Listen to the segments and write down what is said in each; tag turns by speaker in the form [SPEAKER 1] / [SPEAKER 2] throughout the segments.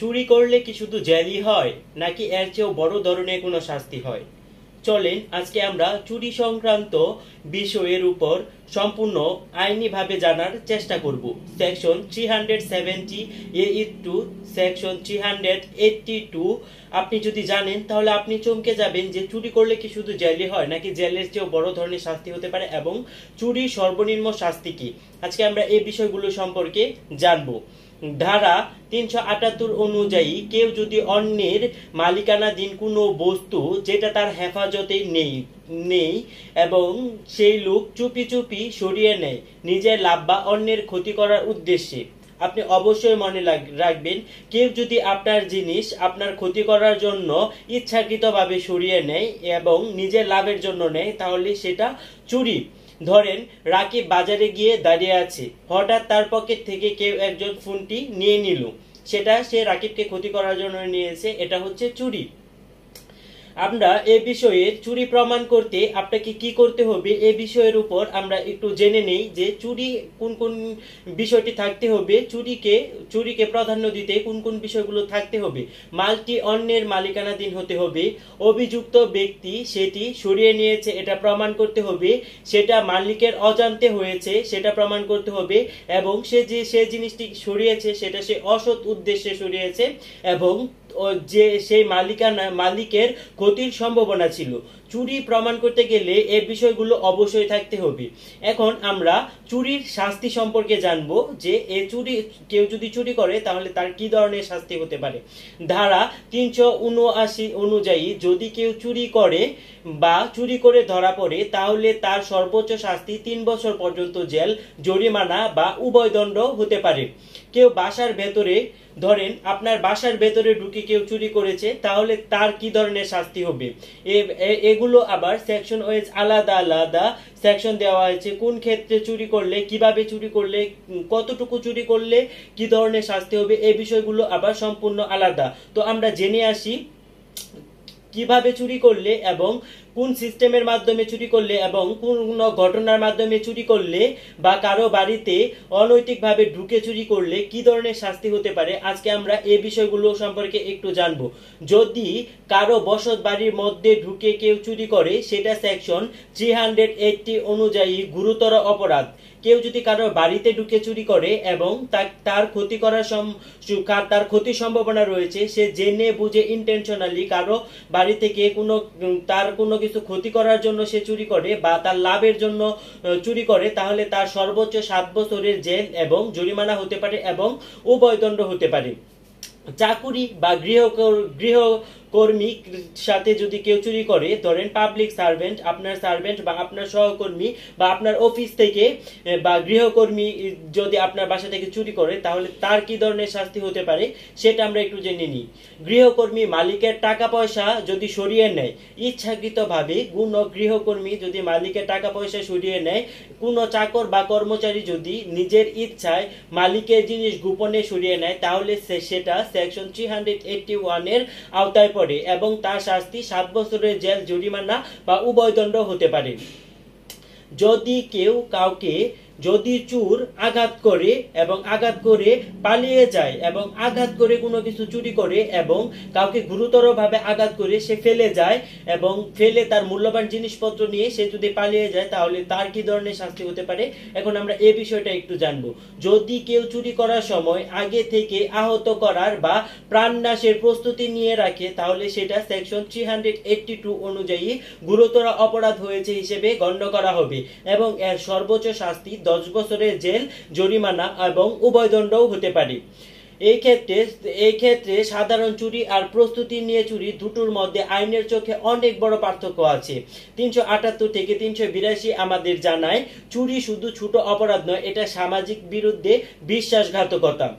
[SPEAKER 1] চুরি করলে কি শুধু জেলই হয় নাকি এর চেয়েও বড় ধরনের কোনো শাস্তি হয়? চলেন আজকে আমরা চুরি সংক্রান্ত বিষয়ের উপর সম্পূর্ণ আইনিভাবে জানার চেষ্টা করব। সেকশন 370 টু সেকশন 382 আপনি যদি জানেন তাহলে আপনি চমকে যাবেন যে চুরি করলে কি শুধু জেলই হয় নাকি জেলের চেয়েও বড় ধরনের শাস্তি হতে পারে এবং চুরির সর্বনিম্ন শাস্তি কি। আজকে আমরা এই বিষয়গুলো সম্পর্কে জানবো। ধারা 378 অনুযায়ী কেউ যদি অন্যের মালিকানাধীন কোনো বস্তু যেটা তার হেফাজতে নেই এবং সেই লোক চুপি চুপি সরিয়ে নেয় নিজের লাভ বা অন্যের ক্ষতি করার উদ্দেশ্যে, আপনি অবশ্যই মনে রাখবেন কেউ যদি আপনার জিনিস আপনার ক্ষতি করার জন্য ইচ্ছাকৃতভাবে সরিয়ে নেয় এবং নিজের লাভের জন্য নেয় তাহলে সেটা চুরি। ধরেন রাকিব বাজারে গিয়ে দাঁড়িয়ে আছে, হঠাৎ তার পকেট থেকে কেউ একজন ফোনটি নিয়ে নিল, সেটা সে রাকিবকে ক্ষতি করার জন্য নিয়েছে, এটা হচ্ছে চুরি। আমরা এই বিষয়ে চুরি প্রমাণ করতে আপনাকে কি করতে হবে এই বিষয়ের উপর আমরা একটু জেনে নেই যে চুরি কোন কোন বিষয়টি থাকতে হবে, চুরিকে প্রাধান্য দিতে কোন কোন বিষয়গুলো থাকতে হবে। মালটি অন্যের মালিকানাধীন হতে হবে, অভিযুক্ত ব্যক্তি সেটি সরিয়ে নিয়েছে এটা প্রমাণ করতে হবে, সেটা মালিকের অজান্তে হয়েছে সেটা প্রমাণ করতে হবে এবং সে জিনিসটি সরিয়েছে সেটা সে অসৎ উদ্দেশ্যে সরিয়েছে এবং যে সেই মালিকের ক্ষতির সম্ভাবনা ছিল। চুরি প্রমাণ করতে গেলে এই বিষয়গুলো অবশ্যই থাকতে হবে। এখন আমরা চুরির শাস্তি সম্পর্কে জানবো যে কেউ যদি চুরি করে তাহলে তার কি ধরনের শাস্তি হতে পারে। ধারা 379 অনুযায়ী যদি কেউ চুরি করে বা চুরি করে ধরা পড়ে তাহলে তার সর্বোচ্চ শাস্তি 3 বছর পর্যন্ত জেল, জরিমানা বা উভয় দণ্ড হতে পারে। কেউ বাসার ভেতরে, ধরেন আপনার বাসার ভেতরে ঢুকে কেউ চুরি করেছে তাহলে তার কি ধরনের শাস্তি হবে, এগুলো আবার সেকশন ওয়াইজ আলাদা আলাদা সেকশন দেওয়া হয়েছে। কোন ক্ষেত্রে চুরি করলে, কিভাবে চুরি করলে, কতটুকু চুরি করলে কি ধরনের শাস্তি হবে, এই বিষয়গুলো আবার সম্পূর্ণ আলাদা। তো আমরা জেনে আসি কিভাবে চুরি করলে এবং কোন সিস্টেমের মাধ্যমে চুরি করলে এবং কোন ঘটনার মাধ্যমে চুরি করলে বা কারো বাড়িতে অনৈতিকভাবে ঢুকে চুরি করলে কি ধরনের শাস্তি হতে পারে। আজকে আমরা এই বিষয়গুলো সম্পর্কে একটু জানবো। যদি কারো বসত বাড়ির মধ্যে ঢুকে কেউ চুরি করে সেটা সেকশন 380 অনুযায়ী গুরুতর অপরাধ। কেউ যদি কারো বাড়িতে ঢুকে চুরি করে এবং তার ক্ষতি করার তার ক্ষতির সম্ভাবনা রয়েছে, সে জেনে বুঝে ইন্টেনশনালি কারো বাড়ি থেকে তার কোনো কিছু ক্ষতি করার জন্য সে চুরি করে বা তার লাভের জন্য চুরি করে তাহলে তার সর্বোচ্চ 7 বছরের জেল এবং জরিমানা হতে পারে এবং উভয়দণ্ড হতে পারে। চাকুরি বা গৃহকর্মীর সাথে যদি কেউ চুরি করে, ধরেন পাবলিক সার্ভেন্ট, আপনার সার্ভেন্ট বা আপনার সহকর্মী বা আপনার অফিস থেকে বা গৃহকর্মী যদি আপনার বাসা থেকে চুরি করে তাহলে তার কি ধরনের শাস্তি হতে পারে সেটা আমরা একটু জেনে নিই। গৃহকর্মী মালিকের টাকা পয়সা যদি সরিয়ে নেয় ইচ্ছাকৃতভাবে, কোন গৃহকর্মী যদি মালিকের টাকা পয়সা সরিয়ে নেয়, কোন চাকর বা কর্মচারী যদি নিজের ইচ্ছায় মালিকের জিনিস গোপনে সরিয়ে নেয় তাহলে সেটা সেকশন 381 এর আওতায় পড়ে এবং তার শাস্তি 7 বছরের জেল, জরিমানা বা উভয়দণ্ড হতে পারে। যদি চোর আঘাত করে পালিয়ে যায় এবং আঘাত করে কোনো কিছু চুরি করে এবং কাউকে গুরুতরভাবে আঘাত করে সে ফেলে যায় এবং ফেলে তার মূল্যবান জিনিসপত্র নিয়ে সে যদি পালিয়ে যায় তাহলে তার কি ধরনের শাস্তি হতে পারে। এখন আমরা এই বিষয়টা একটু জানবো। যদি কেউ চুরি করার সময় আগে থেকে আহত করার বা প্রাণনাশের প্রস্তুতি নিয়ে রাখে তাহলে সেটা সেকশন 382 অনুযায়ী গুরুতর অপরাধ হয়েছে হিসেবে গণ্য করা হবে এবং এর সর্বোচ্চ শাস্তি 10 বছরের জেল, জরিমানা এবং উভয়দণ্ডও হতে পারে। এই ক্ষেত্রে সাধারণ চুরি আর প্রস্তুতি নিয়ে চুরি দুটোর মধ্যে আইনের চোখে অনেক বড় পার্থক্য আছে। 378 থেকে 382 আমাদের জানায় চুরি শুধু ছোট অপরাধ নয়, এটা সামাজিক বিরুদ্ধে বিশ্বাসঘাতকতা।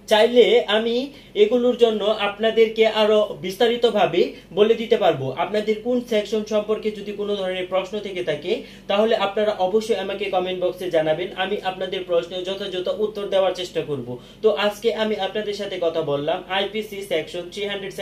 [SPEAKER 1] চাইলে আমি এগুলোর জন্য আপনাদেরকে আরো বিস্তারিতভাবে বলে দিতে পারবো। আপনাদের কোন সেকশন সম্পর্কে যদি কোনো ধরনের প্রশ্ন থেকে থাকে তাহলে আপনারা অবশ্যই আমাকে কমেন্ট বক্সে জানাবেন, আমি আপনাদের প্রশ্নের যথাযথ উত্তর দেওয়ার চেষ্টা করব। তো আজকে আমি আপনাদের সাথে কথা বললাম আইপিসি সেকশন 370